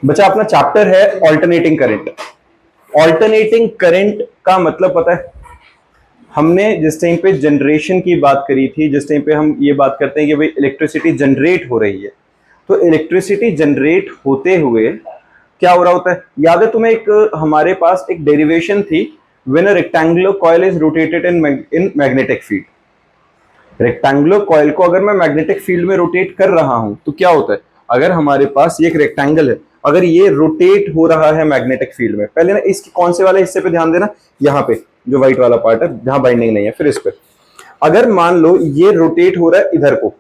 बचा अपना चैप्टर है ऑल्टरनेटिंग करंट। ऑल्टरनेटिंग करंट का मतलब पता है, हमने जिस टाइम पे जनरेशन की बात करी थी, जिस टाइम पे हम ये बात करते हैं कि भाई इलेक्ट्रिसिटी जनरेट हो रही है, तो इलेक्ट्रिसिटी जनरेट होते हुए क्या हो रहा होता है, याद है तुम्हें? एक हमारे पास एक डेरिवेशन थी, when a rectangular coil is rotated in magnetic field. Rectangular coil को अगर मैं मैग्नेटिक फील्ड में रोटेट कर रहा हूं तो क्या होता है, अगर हमारे पास ये एक रेक्टेंगल है, अगर ये रोटेट हो रहा है मैग्नेटिक फील्ड में, पहले ना इसके कौन से वाले हिस्से पे ध्यान देना, यहाँ पे जो व्हाइट वाला पार्ट है जहां बाइंडिंग नहीं है, फिर इस पे अगर मान लो ये रोटेट हो रहा है इधर को,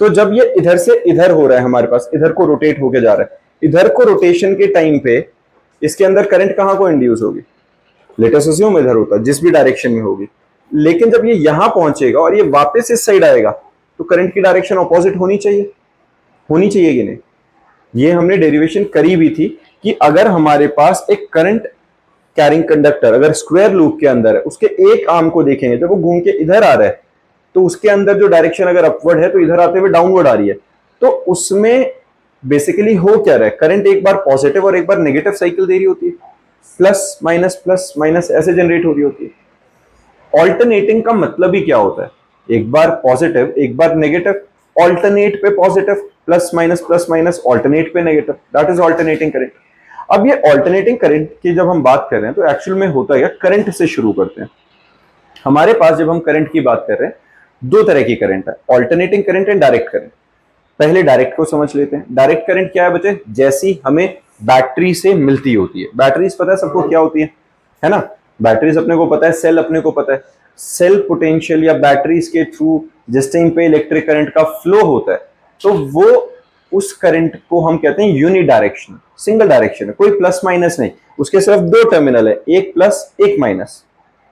तो जब ये इधर से इधर हो रहा है, हमारे पास इधर को रोटेट होके जा रहा है, इधर को रोटेशन के टाइम पे इसके अंदर करंट कहां को इंड्यूस होगी, लेटेस्ट अज्यूम इधर होता है, जिस भी डायरेक्शन में होगी, लेकिन जब ये यहां पहुंचेगा और ये वापस इस साइड आएगा, तो करंट की डायरेक्शन ऑपोजिट होनी चाहिए, होनी चाहिए कि नहीं? ये हमने डेरिवेशन करी भी थी कि अगर हमारे पास एक करंट कैरिंग कंडक्टर अगर स्क्वायर लूप के अंदर है, उसके एक आर्म को देखेंगे, जब वो घूम के इधर आ रहा है, तो उसके अंदर जो डायरेक्शन अगर अपवर्ड है तो इधर आते हुए डाउनवर्ड आ रही है, तो उसमें बेसिकली हो क्या रहा है, करंट एक बार पॉजिटिव और एक बार नेगेटिव साइकिल दे रही होती है, प्लस माइनस ऐसे जनरेट हो रही होती है। ऑल्टरनेटिंग का मतलब ही क्या होता है, एक बार पॉजिटिव एक बार नेगेटिव, ऑल्टरनेट पे पॉजिटिव प्लस माइनस ऑल्टरनेट पे negative, that is alternating current. अब ये ऑल्टरनेटिंग करंट की जब हम बात कर रहे हैं तो एक्चुअल में होता है, करंट से शुरू करते हैं। हमारे पास जब हम करंट की बात कर रहे हैं, दो तरह की करंट है, alternating current and direct current. पहले डायरेक्ट को समझ लेते हैं। डायरेक्ट करंट क्या है बच्चे, जैसी हमें बैटरी से मिलती होती है। बैटरीज पता है सबको क्या होती है ना? बैटरीज अपने को पता है, सेल अपने को पता है। सेल पोटेंशियल या बैटरीज के थ्रू जिस टाइम पे इलेक्ट्रिक करंट का फ्लो होता है, तो वो उस करंट को हम कहते हैं यूनिडायरेक्शनल, सिंगल डायरेक्शन है, कोई प्लस माइनस नहीं, उसके सिर्फ दो टर्मिनल है, एक प्लस एक माइनस,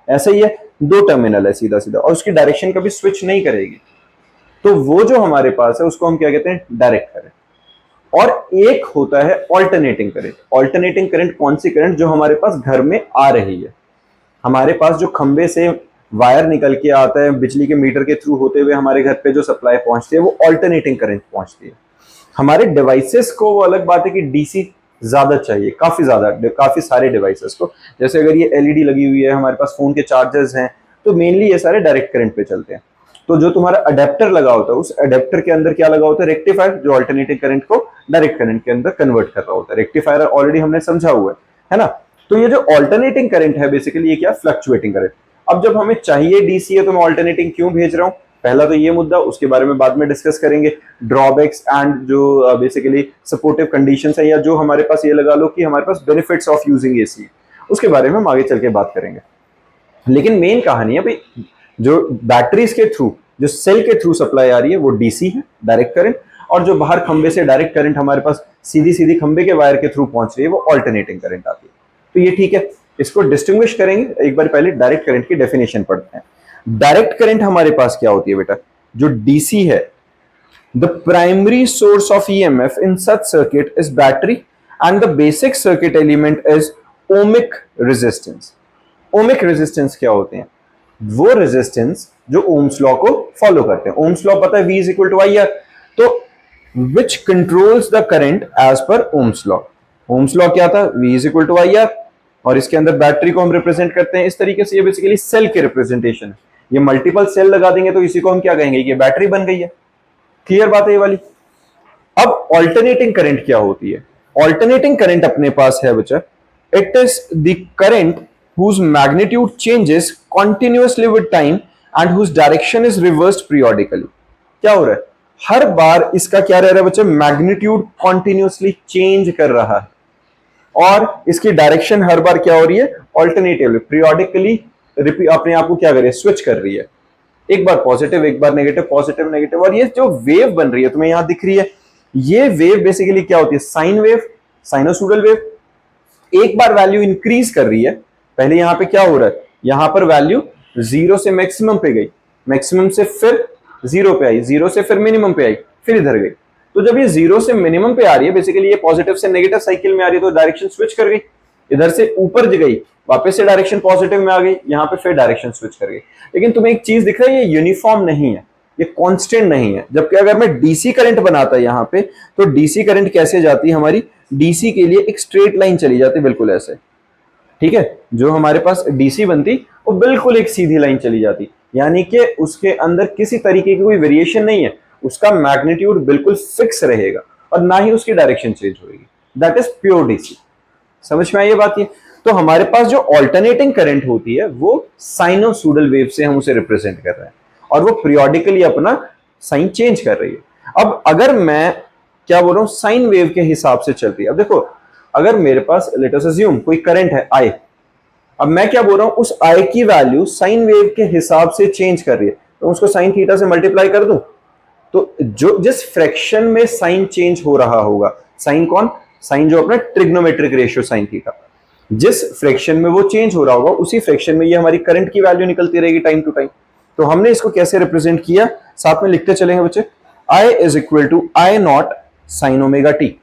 ऐसा ही है, दो टर्मिनल है सीधा सीधा, और उसकी डायरेक्शन कभी स्विच नहीं करेगी। तो वो जो हमारे पास है उसको हम क्या कहते हैं, डायरेक्ट करंट। और एक होता है ऑल्टरनेटिंग करंट। ऑल्टरनेटिंग करंट कौन सी करंट, जो हमारे पास घर में आ रही है, हमारे पास जो खंबे से वायर निकल के आता है, बिजली के मीटर के थ्रू होते हुए हमारे घर पे जो सप्लाई पहुंचती है, वो ऑल्टरनेटिंग करंट पहुंचती है। हमारे डिवाइसेस को वो अलग बात है कि डीसी ज्यादा चाहिए, काफी ज्यादा, काफी सारे डिवाइसेस को, जैसे अगर ये एलईडी लगी हुई है, हमारे पास फोन के चार्जर्स हैं, तो मेनली ये सारे डायरेक्ट करंट पे चलते हैं। तो जो तुम्हारा अडेप्टर लगा होता है, उस अडेप्टर के अंदर क्या लगा होता है, रेक्टिफायर, जो अल्टरनेटिंग करंट को डायरेक्ट करंट के अंदर कन्वर्ट कर रहा होता है। रेक्टिफायर ऑलरेडी हमने समझा हुआ है ना? तो ये जो ऑल्टरनेटिंग करंट है बेसिकली ये क्या, फ्लक्चुएटिंग करंट। अब जब हमें चाहिए डीसी है तो मैं ऑल्टरनेटिंग क्यों भेज रहा हूं, पहला तो ये मुद्दा, उसके बारे में बाद में डिस्कस करेंगे। ड्रॉबैक्स एंड जो बेसिकली सपोर्टिव कंडीशंस है, या जो हमारे पास ये लगा लो कि हमारे पास बेनिफिट्स ऑफ यूजिंग एसी, उसके बारे में हम आगे चल के बात करेंगे। लेकिन मेन कहानी है भाई, जो बैटरीज के थ्रू, जो सेल के थ्रू सप्लाई आ रही है वो डीसी है, डायरेक्ट करंट, और जो बाहर खंबे से डायरेक्ट करंट हमारे पास सीधी सीधी खंबे के वायर के थ्रू पहुंच रही है, वो ऑल्टरनेटिंग करंट आती है। तो ये ठीक है, इसको डिस्टिंग्विश करेंगे। एक बार पहले डायरेक्ट करंट की डेफिनेशन पढ़ते हैं। डायरेक्ट करंट हमारे पास क्या होती है बेटा, जो डीसी है, the primary source of EMF in such circuit is battery and the basic circuit element is ohmic resistance. Ohmic resistance क्या होते हैं, वो रेजिस्टेंस जो ओम्स लॉ को फॉलो करते हैं। ओम्स लॉ पता है, V is equal to I R, तो which controls the current as per Ohm's law. Ohm's law क्या था, V is equal to I R, और इसके अंदर बैटरी को हम रिप्रेजेंट करते हैं इस तरीके से। ये बेसिकली सेल के रिप्रेजेंटेशन है। ये मल्टीपल सेल लगा देंगे तो इसी को हम क्या कहेंगे, ये बैटरी बन गई है। क्लियर बात है ये वाली। अब ऑल्टरनेटिंग करंट क्या होती है, ऑल्टरनेटिंग करंट अपने पास है बच्चा, it is the current whose magnitude changes continuously with time and whose direction is reversed periodically। क्या हो रहा है, हर बार इसका क्या रह रहा है बच्चे, मैग्नीट्यूड कॉन्टिन्यूसली चेंज कर रहा है, और इसकी डायरेक्शन हर बार क्या हो रही है, ऑल्टरनेटिवली, पीरियोडिकली अपने आप को क्या कर रही है, स्विच कर रही है। एक बार पॉजिटिव एक बार नेगेटिव, पॉजिटिव नेगेटिव। और ये जो वेव बन रही है तुम्हें यहां दिख रही है, ये वेव बेसिकली क्या होती है, साइन वेव, साइनोसोडल वेव। एक बार वैल्यू इंक्रीज कर रही है, पहले यहां पे क्या हो रहा है, यहां पर वैल्यू जीरो से मैक्सिमम पे गई, मैक्सिमम से फिर जीरो पे आई, जीरो से फिर मिनिमम पे आई, फिर इधर गई। तो जब ये जीरो से मिनिमम पे आ रही है, बेसिकली ये पॉजिटिव से नेगेटिव साइकिल में आ रही है, तो डायरेक्शन स्विच कर गई, इधर से ऊपर गई, वापस से डायरेक्शन पॉजिटिव में आ गई, यहां पे फिर डायरेक्शन स्विच कर गई। लेकिन तुम्हें एक चीज दिख रही है, ये यूनिफॉर्म नहीं है। ये कांस्टेंट नहीं है। जबकि अगर मैं डीसी करंट बनाता यहाँ पे, तो डीसी करंट कैसे जाती है हमारी, डीसी के लिए एक स्ट्रेट लाइन चली जाती है बिल्कुल ऐसे, ठीक है। जो हमारे पास डीसी बनती वो बिल्कुल एक सीधी लाइन चली जाती, यानी कि उसके अंदर किसी तरीके की कोई वेरिएशन नहीं है, उसका मैग्नीट्यूड बिल्कुल फिक्स रहेगा और ना ही उसकी डायरेक्शन चेंज होगी। That is pure DC. समझ में आई ये बात? ये तो हमारे पास जो ऑल्टरनेटिंग करंट होती है वो साइनोसॉइडल वेव से हम उसे रिप्रेजेंट कर रहे हैं और वो पीरियोडिकली अपना साइन चेंज कर रही है। अब अगर मैं क्या बोल रहा हूं, साइन वेव के हिसाब से चल रही है। अब देखो, अगर मेरे पास लेट अस अज्यूम कोई करंट है आई, अब मैं क्या बोल रहा हूं, उस आई की वैल्यू साइन वेव के हिसाब से चेंज कर रही है, तो उसको साइन थीटा से मल्टीप्लाई कर दूं, तो जो जिस फ्रैक्शन में साइन चेंज हो रहा होगा, साइन कौन, साइन जो अपना ट्रिग्नोमेट्रिक रेशियो साइन थीटा, जिस फ्रैक्शन में वो चेंज हो रहा होगा उसी फ्रैक्शन में ये हमारी करंट की वैल्यू निकलती रहेगी टाइम टू टाइम। तो हमने इसको कैसे रिप्रेजेंट किया, साथ में लिखते चलेंगे बच्चे, I is equal to I naught sine omega T,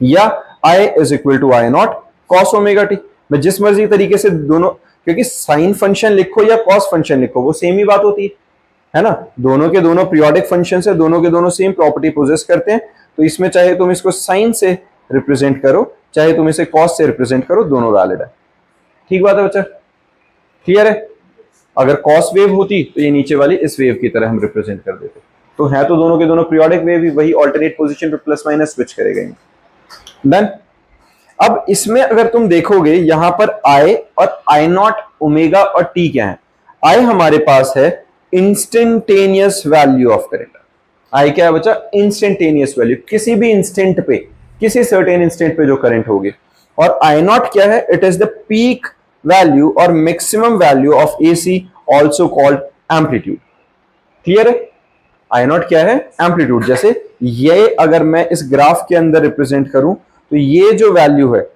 या I is equal to I naught cos omega T. मैं जिस मर्जी तरीके से दोनों, क्योंकि साइन फंक्शन लिखो या कॉस फंक्शन लिखो वो सेम ही बात होती है ना, दोनों के दोनों पीरियोडिक फंक्शन है, दोनों के दोनों सेम प्रॉपर्टी पोजेस करते हैं। तो इसमें चाहे तुम इसको साइन से रिप्रेजेंट करो चाहे तुम इसे कॉस से रिप्रेजेंट करो, दोनों वैलिड है। ठीक बात है बच्चा, क्लियर है? अगर कॉस वेव होती तो ये नीचे वाली इस वेव की तरह हम रिप्रेजेंट कर देते। तो है तो दोनों के दोनों पीरियोडिक वेव ही, वही ऑल्टरनेट पोजीशन पे प्लस माइनस स्विच करेगा। डन। अब इसमें अगर तुम देखोगे यहां पर आई और आई नॉट ओमेगा और टी क्या है, आई हमारे पास है इंस्टेंटेनियस वैल्यू ऑफ करंट। आई क्या है बच्चा, इंस्टेंटेनियस वैल्यू, किसी भी इंस्टेंट पे, किसी सर्टेन इंस्टेंट पे जो करंट होगी। और आई नॉट क्या है, it is the peak value और maximum value of AC, also called amplitude. Clear है? आई नॉट क्या है, एम्पलीट्यूड। जैसे ये अगर मैं इस ग्राफ के अंदर रिप्रेजेंट करूं तो ये जो वैल्यू है,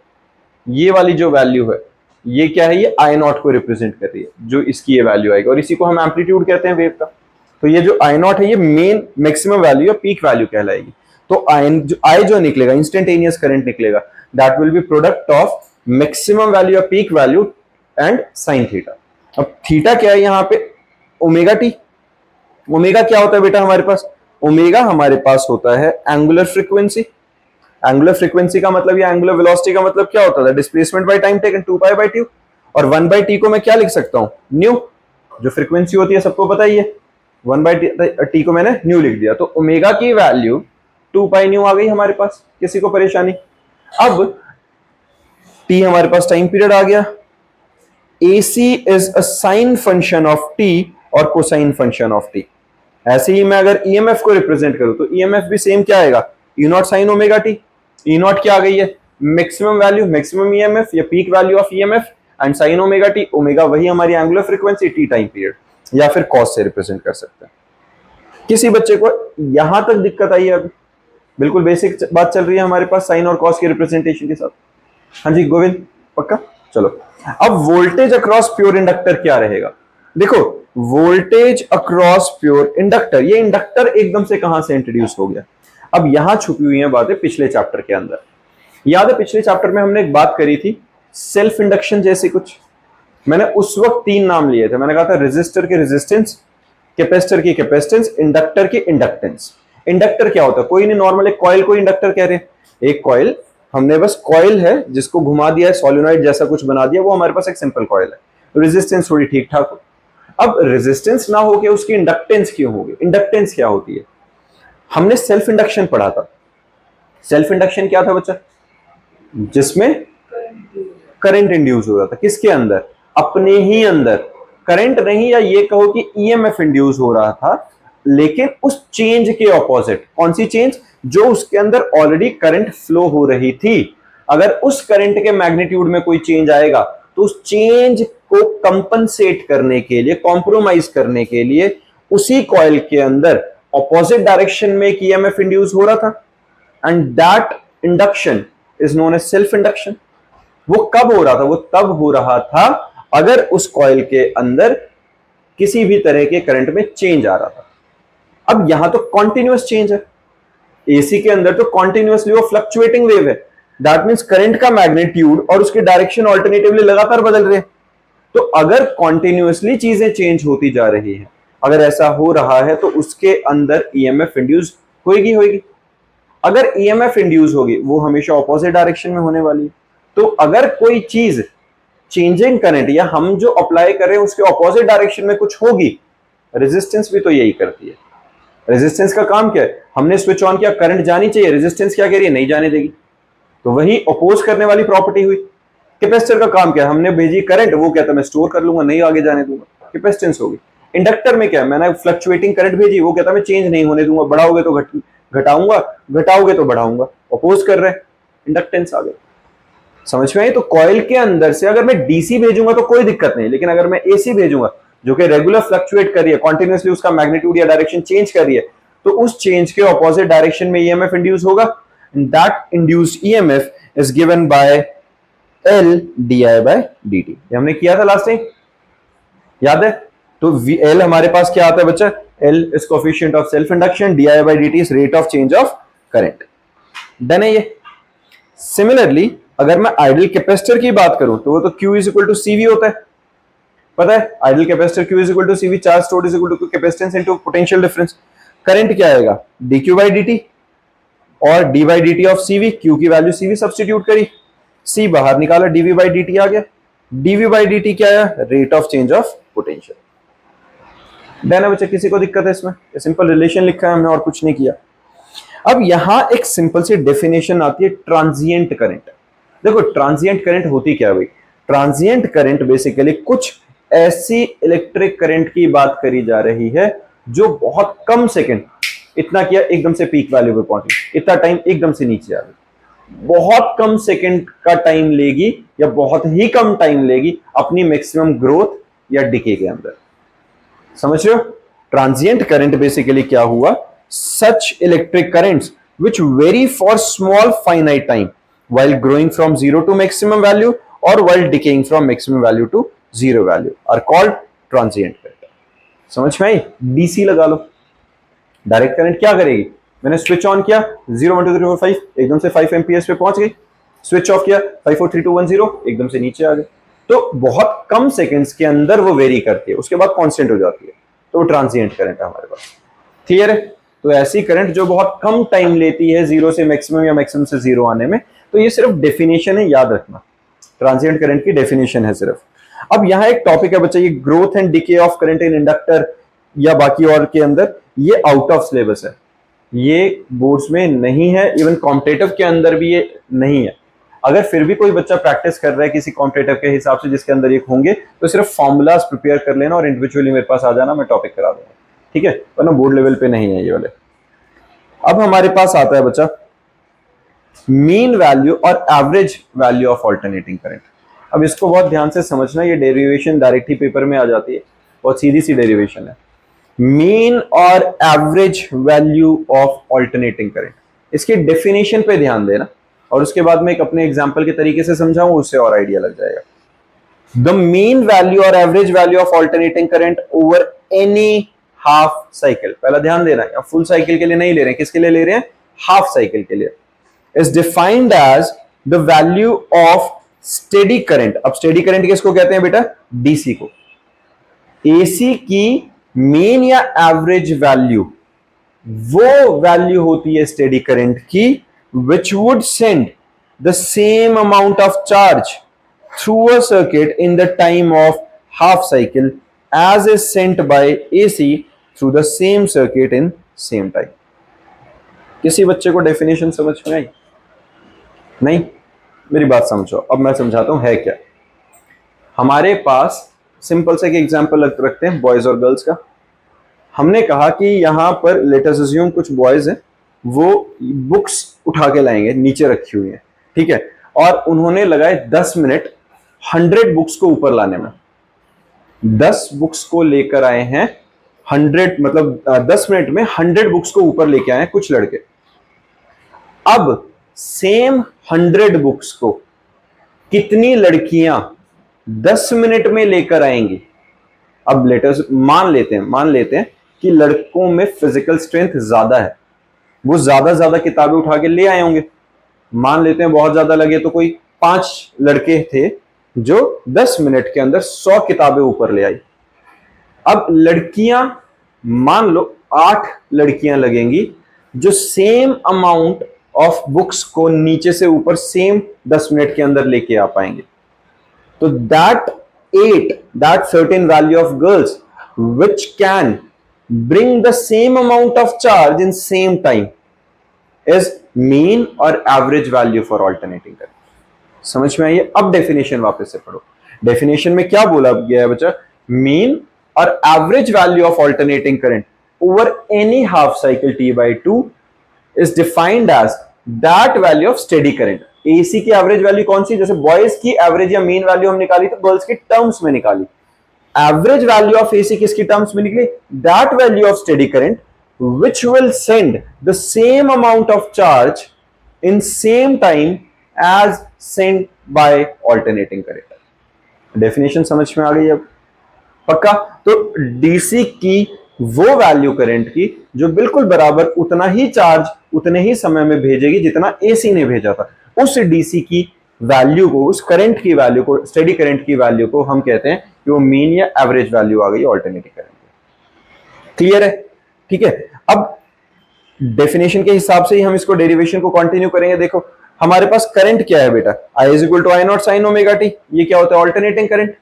ये वाली जो वैल्यू है, ये क्या है, ये आई नॉट को रिप्रेजेंट कर रही है, जो इसकी ये वैल्यू आएगी और इसी को हम एम्पलीट्यूड कहते हैं वेव का। तो ये जो आई नॉट है ये मेन मैक्सिमम वैल्यू या पीक वैल्यू कहलाएगी। तो आई जो निकलेगा, इंस्टेंटेनियस करंट निकलेगा, that will be product of maximum value या peak value and sine theta. अब थीटा क्या है यहाँ पे, ओमेगा टी। ओमेगा क्या होता है बेटा हमारे पास, ओमेगा हमारे पास होता है एंगुलर फ्रीक्वेंसी। एंगुलर फ्रीक्वेंसी का मतलब या एंगुलर वेलोसिटी का मतलब क्या होता है, displacement by time taken 2 pi by t। और 1 बाय t को मैं क्या लिख सकता हूं, न्यू। जो फ्रीक्वेंसी होती है सबको पता ही है, 1 बाय t को मैंने न्यू लिख दिया, तो ओमेगा की वैल्यू 2 पाई न्यू आ गई हमारे पास। किसी को परेशानी? अब t हमारे पास टाइम पीरियड आ गया। AC is a sine function of t और कोसाइन फंक्शन ऑफ t। ऐसे ही मैं अगर EMF को रिप्रेजेंट करूं तो EMF भी सेम क्या आएगा, E not sine omega T. E not क्या आ गई है, मैक्सिमम वैल्यू, मैक्सिमम EMF या peak value of EMF, and sign omega T, omega वही हमारी angular frequency, T time period, या फिर कॉस से रिप्रेजेंट कर सकते हैं। किसी बच्चे को यहां तक दिक्कत आई है? अभी बिल्कुल बेसिक बात चल रही है हमारे पास साइन और कॉस के रिप्रेजेंटेशन के साथ। हाँ जी गोविंद, पक्का? चलो, अब वोल्टेज अक्रॉस प्योर इंडक्टर क्या रहेगा? देखो, वोल्टेज अक्रॉस प्योर इंडक्टर, ये इंडक्टर एकदम से कहां से इंट्रोड्यूस हो गया? अब यहां छुपी हुई है बातें पिछले चैप्टर के अंदर। याद है पिछले चैप्टर में हमने एक बात करी थी, सेल्फ इंडक्शन जैसे कुछ। मैंने उस वक्त 3 नाम लिए थे। मैंने कहा था रेजिस्टर की रेजिस्टेंस, कैपेसिटर की कैपेसिटेंस, इंडक्टर की इंडक्टेंस। इंडक्टर क्या होता है? कोई नहीं, नॉर्मल एक कॉइल को इंडक्टर कह रहे हैं। एक कॉइल, हमने बस कॉइल है जिसको घुमा दिया है, सोलिनॉइड जैसा कुछ बना दिया, वो हमारे पास एक सिंपल कॉइल है। रेजिस्टेंस थोड़ी ठीक ठाक हो। अब रेजिस्टेंस ना होके उसकी इंडक्टेंस क्यों होगी? इंडक्टेंस क्या होती है? हमने सेल्फ इंडक्शन पढ़ा था। सेल्फ इंडक्शन क्या था बच्चा? जिसमें करंट इंड्यूस हो रहा था। किसके अंदर? अपने ही अंदर। करंट नहीं, या ये कहो कि ईएमएफ इंड्यूस हो रहा था, लेकिन उस चेंज के ऑपोजिट। कौन सी चेंज? जो उसके अंदर ऑलरेडी करंट फ्लो हो रही थी। अगर उस करंट के मैग्नीट्यूड में कोई चेंज आएगा तो उस चेंज को कंपनसेट करने के लिए, कॉम्प्रोमाइज करने के लिए, उसी कॉइल के अंदर ऑपोजिट डायरेक्शन में एक ईएमएफ इंड्यूस हो रहा था, and that induction is known as self induction. वो कब हो रहा था? वो तब हो रहा था अगर उस कॉइल के अंदर किसी भी तरह के करंट में चेंज आ रहा था। अब यहां तो कॉन्टिन्यूअस चेंज है, एसी के अंदर तो कॉन्टिन्यूअसली वो फ्लक्चुएटिंग वेव है। दैट मींस करंट का मैग्नीट्यूड और उसकी डायरेक्शन ऑल्टरनेटिवली लगातार बदल रहे हैं। तो अगर कॉन्टिन्यूअसली चीजें चेंज होती जा रही हैं अगर ऐसा हो रहा है तो उसके अंदर ईएमएफ इंड्यूस होगी। अगर ईएमएफ इंड्यूस होगी वो हमेशा ऑपोजिट डायरेक्शन में होने वाली है। तो अगर कोई चीज चेंजिंग करंट या हम जो अप्लाई कर रहे हैं उसके ऑपोजिट डायरेक्शन में कुछ होगी, रेजिस्टेंस भी तो यही करती है। रेजिस्टेंस का काम क्या है, हमने स्विच ऑन किया, करंट जानी चाहिए, रेजिस्टेंस क्या कह रही है, नहीं जाने देगी, तो वही अपोज करने वाली प्रॉपर्टी हुई। कैपेसिटर का काम क्या है, हमने भेजी करंट, वो कहता है मैं स्टोर कर लूंगा, नहीं आगे जाने दूंगा, कैपेसिटेंस होगी। इंडक्टर में क्या है, मैंने फ्लक्चुएटिंग करंट भेजी, वो कहता है मैं चेंज नहीं होने दूंगा, बढ़ाओगे तो घटाऊंगा, घटाओगे तो बढ़ाऊंगा, अपोज कर रहे हैं, इंडक्टेंस आ गई। समझ में आई? तो कॉइल के अंदर से अगर मैं डीसी भेजूंगा तो कोई दिक्कत नहीं, लेकिन अगर मैं एसी भेजूंगा जो कि रेगुलर फ्लक्चुएट कर रही है, कॉन्टिन्यूसली उसका मैग्नीट्यूड या डायरेक्शन चेंज कर रही है, तो उस चेंज के ऑपोजिट डायरेक्शन में ईएमएफ इंड्यूस होगा। That induced EMF is given by L d I by d t. हमने किया था लास्ट टाइम, याद है? तो एल हमारे पास क्या आता है बच्चा, L is coefficient of self induction, d I by d t is rate of change of current. Done है ये। सिमिलरली अगर मैं आइडियल कैपेसिटर की बात करूं तो वो तो Q is equal to CV होता है, पता है? Ideal capacitor Q is equal to CV, charge stored is equal to capacitance into potential difference. Current क्या आएगा, dQ बाय dt, और d by dt of CV, Q की value CV substitute करी, C बाहर निकाला, dV बाय dt आ गया। dV bye dt क्या आया, rate of change of potential. Done है बच्चा, किसी को दिक्कत है इसमें? सिंपल रिलेशन लिखा है हमने और कुछ नहीं किया। अब यहां एक सिंपल सी डेफिनेशन आती है ट्रांजिएंट करंट। देखो ट्रांजिएंट करंट होती क्या है भाई, ट्रांजिएंट करंट बेसिकली कुछ ऐसी इलेक्ट्रिक करंट की बात करी जा रही है जो बहुत कम सेकंड, इतना किया एकदम से पीक वैल्यू पे पहुंची, इतना टाइम एकदम से नीचे आ गई, बहुत कम सेकंड का टाइम लेगी या बहुत ही कम टाइम लेगी अपनी मैक्सिमम ग्रोथ या डिके के अंदर। समझ रहे हो? ट्रांजिएंट करंट बेसिकली क्या हुआ, such electric currents which vary for small finite time while growing from zero to maximum value or while decaying from maximum value to zero value are called transient current। समझ में आई? DC लगा लो, direct current क्या करेगी, मैंने switch on किया 0 1 2 3 4 5 एकदम से 5 amperes पे पहुंच गई, स्विच ऑफ किया 5 4 3 2 1 0 एकदम से नीचे आ गए। तो बहुत कम सेकंड्स के अंदर वो वेरी करती है, उसके बाद कांस्टेंट हो जाती है, तो ट्रांजिएंट करंट है हमारे पास। क्लियर है? तो ऐसी करंट जो बहुत कम टाइम लेती है जीरो से मैक्सिमम या मैक्सिमम से जीरो आने में, तो ये सिर्फ डेफिनेशन है, याद रखना, ट्रांजिएंट करंट की डेफिनेशन है सिर्फ। अब यहां एक टॉपिक है बच्चा, ये growth and decay of current in inductor या बाकी और के अंदर, ये आउट ऑफ सिलेबस है, ये बोर्ड्स में नहीं है, इवन कॉम्पिटिटिव के अंदर भी ये नहीं है। अगर फिर भी कोई बच्चा प्रैक्टिस कर रहा है किसी कॉम्पिटिटिव के हिसाब से जिसके अंदर ये होंगे, तो सिर्फ फॉर्मूलाज प्रिपेयर कर लेना और इंडिविजुअली मेरे पास आ जाना, मैं टॉपिक करा दूंगा, ठीक है? वरना बोर्ड लेवल पे नहीं है ये वाले। अब हमारे पास आता है बच्चा मीन वैल्यू और average value of alternating current. अब इसको बहुत ध्यान से समझना, ये डेरिवेशन डायरेक्ट ही पेपर में आ जाती है, बहुत सीधी सी डेरिवेशन है। मीन और average value of alternating current, इसकी डेफिनेशन पे ध्यान देना और उसके बाद मैं एक अपने एग्जांपल के तरीके से समझाऊं, उससे और आइडिया लग जाएगा। द मीन वैल्यू और average value of alternating current over any half cycle, पहला ध्यान देना है, फुल साइकिल के लिए नहीं ले रहे हैं, किसके लिए ले रहे हैं, हाफ साइकिल के लिए, is defined as the value of steady current. अब स्टेडी करंट किसको कहते हैं बेटा, डीसी को। एसी की मीन या एवरेज वैल्यू वो वैल्यू होती है स्टेडी करंट की which would send the same amount of charge through a circuit in the time of half cycle as is sent by AC through the same circuit in same time। किसी बच्चे को definition समझ में आई? नहीं? मेरी बात समझो, अब मैं समझाता हूं है क्या। हमारे पास सिंपल से एक एग्जांपल रखते हैं बॉयज और गर्ल्स का। हमने कहा कि यहां पर लेट अस अज्यूम कुछ बॉयज हैं, वो बुक्स उठा के लाएंगे, नीचे रखी हुई है, ठीक है, और उन्होंने लगाए 10 मिनट 100 बुक्स को ऊपर लाने में। 10 बुक्स को लेकर आए हैं 100, मतलब 10 मिनट में 100 बुक्स को ऊपर लेके आए हैं कुछ लड़के। अब सेम 100 बुक्स को कितनी लड़कियां 10 मिनट में लेकर आएंगी? अब लेटर्स मान लेते हैं कि लड़कों में फिजिकल स्ट्रेंथ ज्यादा है, वो ज्यादा किताबें उठा के ले आए होंगे। मान लेते हैं बहुत ज्यादा लगे तो कोई 5 लड़के थे जो 10 मिनट के अंदर 100 किताबें ऊपर ले आई। अब लड़कियां मान लो 8 लड़कियां लगेंगी जो सेम अमाउंट ऑफ बुक्स को नीचे से ऊपर सेम 10 मिनट के अंदर लेके आ पाएंगे, तो that certain value of girls which can bring the same amount of charge in same time is mean और average value for alternating current. समझ में आई? अब डेफिनेशन वापस से पढ़ो। डेफिनेशन में क्या बोला गया है बच्चा? मीन और average value of alternating current over any half cycle t by 2 is defined as that value of steady current। AC की एवरेज वैल्यू कौन सी? जैसे बॉयज की एवरेज या मीन वैल्यू हम निकाली तो गर्ल्स की टर्म्स में निकाली। एवरेज वैल्यू ऑफ एसी किसकी टर्म्स में निकली? That value of steady current which will send the same amount of charge in same time as sent by alternating current। Definition समझ में आ गई अब? पक्का? तो डीसी की वो वैल्यू करंट की जो बिल्कुल बराबर उतना ही चार्ज उतने ही समय में भेजेगी जितना एसी ने भेजा था, उस डीसी की वैल्यू को, उस करंट की वैल्यू को, स्टेडी करंट की वैल्यू को हम कहते हैं कि वो मीन या एवरेज वैल्यू आ गई ऑल्टरनेटिंग करंट। क्लियर है? ठीक है। अब डेफिनेशन के हिसाब से ही हम इसको डेरिवेशन को कंटिन्यू करेंगे। देखो हमारे पास करंट क्या है बेटा? I is equal to I naught sine omega t. ये क्या होता है? Alternating current.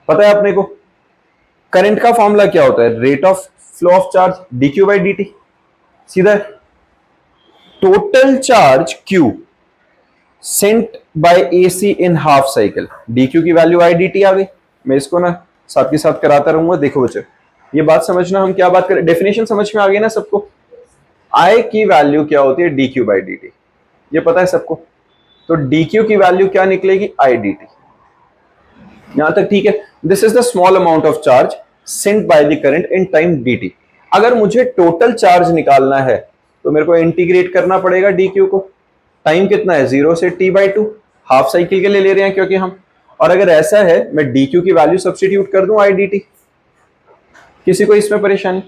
पता है अपने को करंट का फॉर्मूला क्या होता है? Rate of flow of charge dq by dt। सीधा total charge q sent by AC in half cycle, dq की वैल्यू आई dt आ गई। मैं इसको ना साथ के साथ कराता रहूंगा। देखो बच्चे ये बात समझना, हम क्या बात करें, डेफिनेशन समझ में आ गई ना सबको? I की वैल्यू क्या होती है? dq बाई dt, ये पता है सबको। तो dq की वैल्यू क्या निकलेगी? I dt। यहां तक ठीक है? This is the small amount of charge sent by the current in time dt। अगर मुझे टोटल चार्ज निकालना है तो मेरे को इंटीग्रेट करना पड़ेगा dq को। टाइम कितना है? 0 से t बाई 2, हाफ साइकिल के लिए ले रहे हैं क्योंकि हम। और अगर ऐसा है मैं dq की वैल्यू सब्स्टिट्यूट कर दूं I dt, किसी को इसमें परेशानी?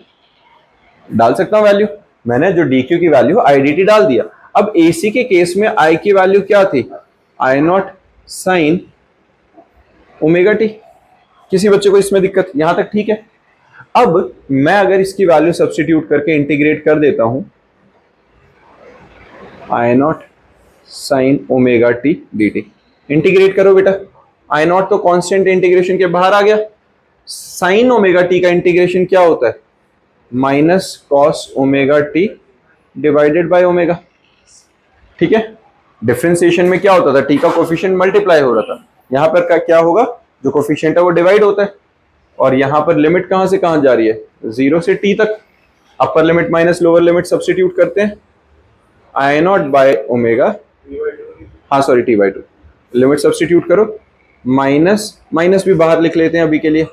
डाल सकता हूं वैल्यू। मैंने जो dq की वैल्यू I dt डाल दिया। अब AC के केस में I की वैल्यू क्या थी? आई नॉट साइन ओमेगा टी। किसी बच्चे को इसमें दिक्कत? यहां तक ठीक है? अब मैं अगर इसकी वैल्यू सब्स्टिट्यूट करके इंटीग्रेट कर देता हूं, I naught sine omega T D T. Integrate करो बेटा। आई नॉट तो कांस्टेंट इंटीग्रेशन के बाहर आ गया। साइन ओमेगा टी का इंटीग्रेशन क्या होता है? Minus cos omega T divided by omega. ठीक है? डिफरेंशिएशन में क्या होता था? टी का कोफिशिएंट मल्टीप्लाई हो रहा था। यहां पर क्या होगा? जो कोफिशिएंट है वो डिवाइड होता है। और यहां पर लिमिट कहां से कहां जा रही है? 0 से टी तक। Upper limit minus lower limit substitute करते हैं। आई नॉट बाय ओमेगा, हाँ sorry T by 2, limit substitute करो। माइनस माइनस भी बाहर लिख लेते हैं अभी के लिए।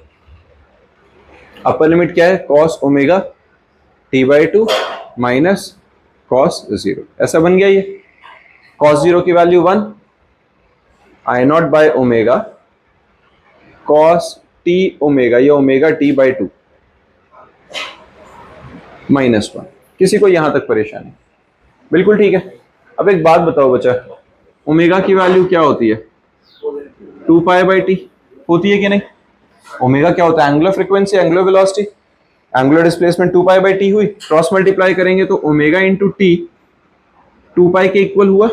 अपर लिमिट क्या है? Cos omega T by 2 minus cos 0। ऐसा बन गया ये। कॉस 0 की value 1, I naught by omega cos T omega, ये ओमेगा टी बाई 2 माइनस 1। किसी को यहां तक परेशानी? बिल्कुल ठीक है। अब एक बात बताओ बच्चा, ओमेगा की वैल्यू क्या होती है? 2 पाई बाई टी होती है कि नहीं? ओमेगा क्या होता है? Angular frequency, angular velocity. Angular displacement 2 pi by T हुई, क्रॉस मल्टीप्लाई करेंगे तो ओमेगा इंटू टी 2 पाई के इक्वल हुआ।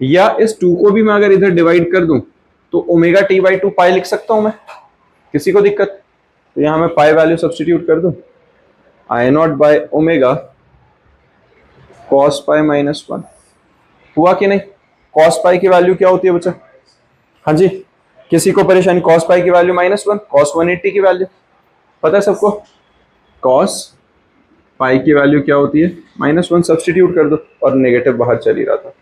या इस 2 को भी मैं अगर इधर डिवाइड कर दूं तो ओमेगा टी बाई 2 पाई लिख सकता हूं मैं। किसी को दिक्कत? तो यहां मैं पाई वैल्यू सब्स्टिट्यूट कर दूं, I naught by omega cos pi minus 1। हुआ कि नहीं? कॉस पाई की वैल्यू क्या होती है बच्चा? हाँ जी, किसी को परेशानी? कॉस पाई की वैल्यू -1, कॉस 180 की वैल्यू पता है सबको? कॉस पाई की वैल्यू क्या होती है? -1 सब्स्टिट्यूट कर दो और नेगेटिव बाहर चल ही रहा था।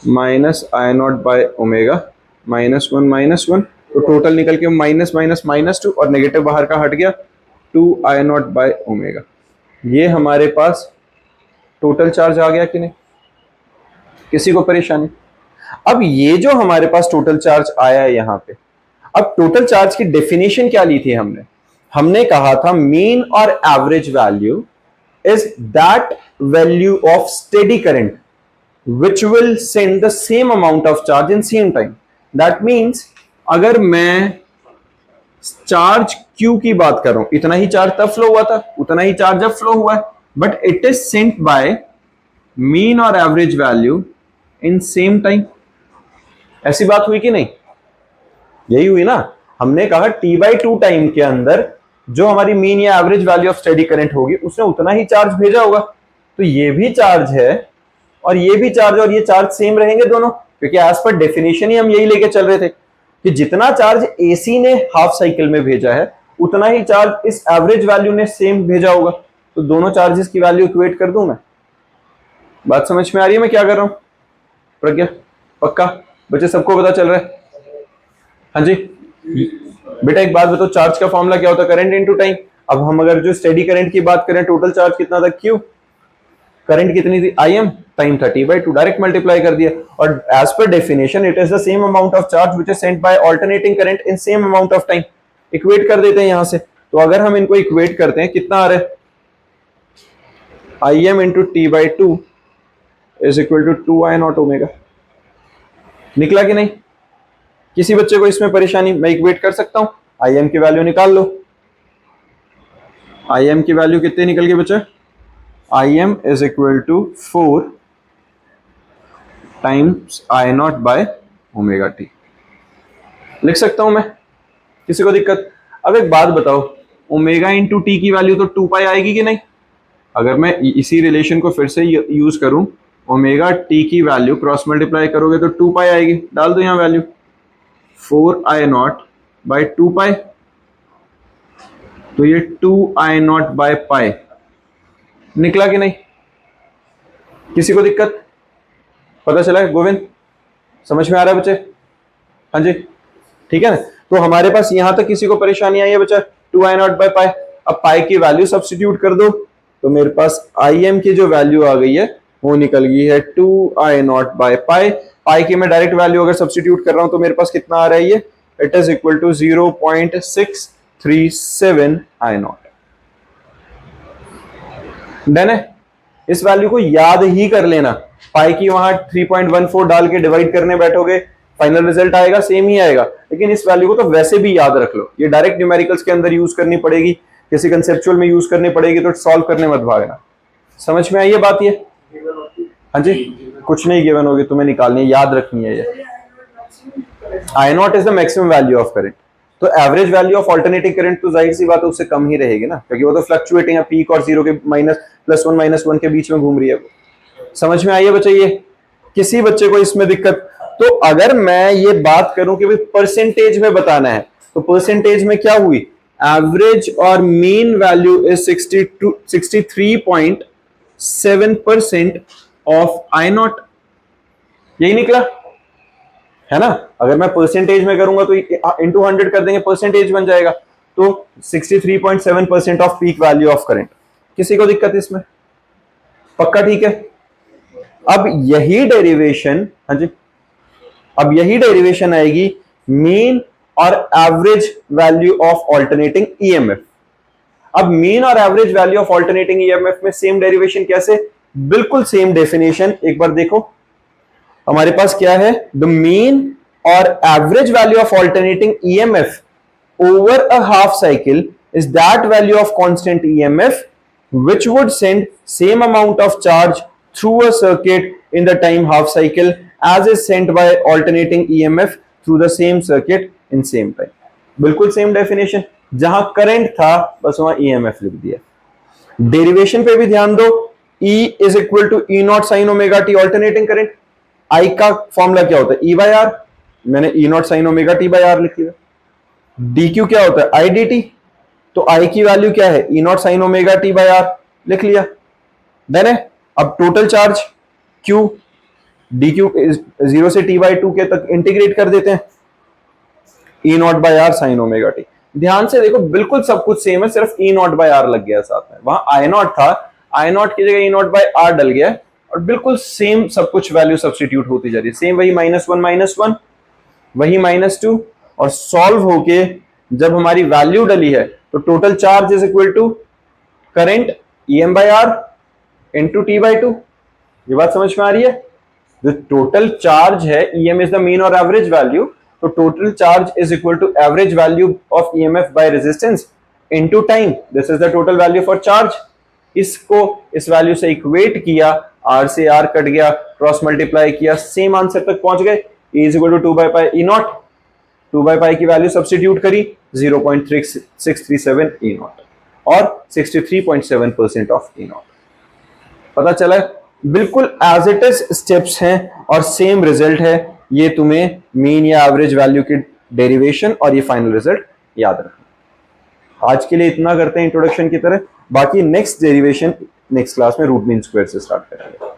Minus I naught by omega -1 तो टोटल निकल के माइनस माइनस -2 और नेगेटिव बाहर का हट गया 2 आई नॉट बाय ओमेगा। ये हमारे पास टोटल चार्ज आ गया कि नहीं? किसी को परेशानी? अब ये जो हमारे पास टोटल चार्ज आया है यहां पे, अब टोटल चार्ज की डेफिनेशन क्या ली थी हमने? हमने कहा था मीन और average value is that value of steady current which will send the same amount of charge in same time। that means अगर मैं चार्ज Q की बात कर रहा हूं, इतना ही चार्ज तब फ्लो हुआ था, उतना ही चार्ज अब फ्लो हुआ है, but it is sent by mean और average value in same time. ऐसी बात हुई कि नहीं? यही हुई ना। हमने कहा T/2 टाइम के अंदर जो हमारी मीन या average value of steady current होगी उसने उतना ही चार्ज भेजा होगा। तो ये भी चार्ज है और ये भी चार्ज, और ये चार्ज सेम रहेंगे दोनों, क्योंकि एज पर डेफिनेशन ही हम यही लेके चल रहे थे कि जितना चार्ज एसी ने हाफ साइकिल में भेजा है उतना ही चार्ज इस एवरेज वैल्यू ने सेम भेजा होगा। तो दोनों चार्जेस की वैल्यू इक्वेट कर दूं मैं। बात समझ में आ रही है मैं क्या कर रहा हूं? प्रज्ञा पक्का? बच्चे सबको पता चल रहा है? हाँ जी बेटा एक बात बताओ, चार्ज का फॉर्मूला क्या होता है? Current into time. अब हम अगर जो स्टेडी करंट की बात करें, टोटल चार्ज कितना था? Q। करंट कितनी थी? Im। टाइम था T/2, डायरेक्ट मल्टीप्लाई कर दिया। और एज पर definition it is the same amount of charge which is sent by alternating current in same amount of time. Equate कर देते हैं यहां से। तो अगर हम इनको इक्वेट करते हैं कितना आ रहा है? Im into T/2 is equal to 2I0 omega. निकला कि नहीं? किसी बच्चे को इसमें परेशानी? मैं इक्वेट कर सकता हूं। Im की वैल्यू निकाल लो। Im की वैल्यू कितनी निकल गई बच्चे? Im is equal to 4 times I0 by omega t. लिख सकता हूं मैं? किसी को दिक्कत? अब एक बात बताओ, ओमेगा इंटू टी की वैल्यू तो 2 पाई आएगी कि नहीं? अगर मैं इसी रिलेशन को फिर से यूज करूं, ओमेगा टी की वैल्यू क्रॉस मल्टीप्लाई करोगे तो 2 पाई आएगी। डाल दो यहां वैल्यू, 4I0 बाई 2 पाई, तो ये 2I0 बाय पाई। निकला कि नहीं? किसी को दिक्कत? पता चला गोविंद? समझ में आ रहा है बच्चे? हाँ जी ठीक है ना। तो हमारे पास यहां तक किसी को परेशानी आई है बच्चा? 2I0 by pi. अब पाई की वैल्यू सब्स्टिट्यूट कर दो तो मेरे पास Im की जो वैल्यू आ गई है वो निकल गई है 2I0 बाय पाई। पाई की मैं डायरेक्ट वैल्यू अगर सब्स्टिट्यूट कर रहा हूं तो मेरे पास कितना आ रहा है? ये it is equal to 0.637 I0। Done है? इस वैल्यू को याद ही कर लेना। पाई की वहां 3.14 डाल के डिवाइड करने बैठोगे, फाइनल रिजल्ट आएगा सेम ही आएगा, लेकिन इस वैल्यू को तो वैसे भी याद रख लो। ये डायरेक्ट न्यूमेरिकल्स के अंदर यूज करनी पड़ेगी, किसी कंसेप्चुअल में यूज करनी पड़ेगी, तो सॉल्व करने मत भागना। समझ में आई ये बात? ये हाँ जी कुछ नहीं गिवन होगी, तुम्हें निकालनी है, याद रखनी है ये। I0 is the maximum value of current. तो average value of alternating current तो जाहिर सी बात है उससे कम ही रहेगी ना, क्योंकि वो तो फ्लक्चुएटिंग है, पीक और जीरो के +1 -1 के बीच में घूम रही है। समझ में आई है बच्चे? ये किसी बच्चे को इसमें दिक्कत? तो अगर मैं ये बात करूं कि भाई परसेंटेज में बताना है, तो परसेंटेज में क्या हुई? एवरेज और mean value is 63.7% of I0। यही निकला है ना। अगर मैं परसेंटेज में करूंगा तो इंटू 100 कर देंगे, परसेंटेज बन जाएगा। तो 63.7% off peak value of current. किसी को दिक्कत इसमें? पक्का ठीक है? अब यही डेरिवेशन, हाँ जी, अब यही डेरिवेशन आएगी मीन और average value of alternating EMF. अब मीन और average value of alternating EMF में सेम डेरिवेशन कैसे? बिल्कुल सेम डेफिनेशन। एक बार देखो हमारे पास क्या है, द मीन और average value of alternating EMF over a half cycle is that value of constant EMF which would send same amount of charge through a circuit in the time half cycle as is sent by alternating EMF through the same circuit in same time। बिल्कुल same definition, जहां current था बस वहां EMF लिख दिया। Derivation पे भी ध्यान दो, E is equal to E0 sin omega t alternating current. I का फॉर्मूला क्या होता है? E by R। मैंने E0 sin omega t by R लिख लिया। dq क्या होता है? I dt। तो I की वैल्यू क्या है? E0 sin omega t by R लिख लिया। देन है अब टोटल चार्ज Q, dq 0 से t/2 के तक इंटीग्रेट कर देते हैं, E0 by R sin omega t। ध्यान से देखो बिल्कुल सब कुछ सेम है, सिर्फ E0 by R लग गया साथ में। वहां I0 था, I0 की जगह E0 by R डल गया और बिल्कुल सेम सब कुछ वैल्यू सब्स्टिट्यूट होती जा रही है। सेम वही -1 वही -2, और सॉल्व होके जब हमारी वैल्यू डली है तो total charge is equal to current EM by R into T/2। ये बात समझ में आ रही है? जो टोटल चार्ज है EM इज द मीन और एवरेज वैल्यू, तो total charge is equal to average value of EMF by resistance into time, this is the total value for charge. इसको इस वैल्यू से इक्वेट किया, आर से R cut गया, cross multiply किया, same answer तक पहुंच गए, E is equal to 2 by pi E naught. 2 by pi की वैल्यू सब्स्टिट्यूट करी 0.637 ई नॉट और 63.7% ऑफ ई नॉट। पता चला बिल्कुल एज इट इज स्टेप्स हैं और सेम रिजल्ट है। ये तुम्हें मीन या एवरेज वैल्यू की डेरिवेशन और ये फाइनल रिजल्ट याद रखना। आज के लिए इतना करते हैं इंट्रोडक्शन की तरह, बाकी नेक्स्ट डेरिवेशन नेक्स्ट क्लास में रूट मीन स्क्वायर से स्टार्ट करेंगे।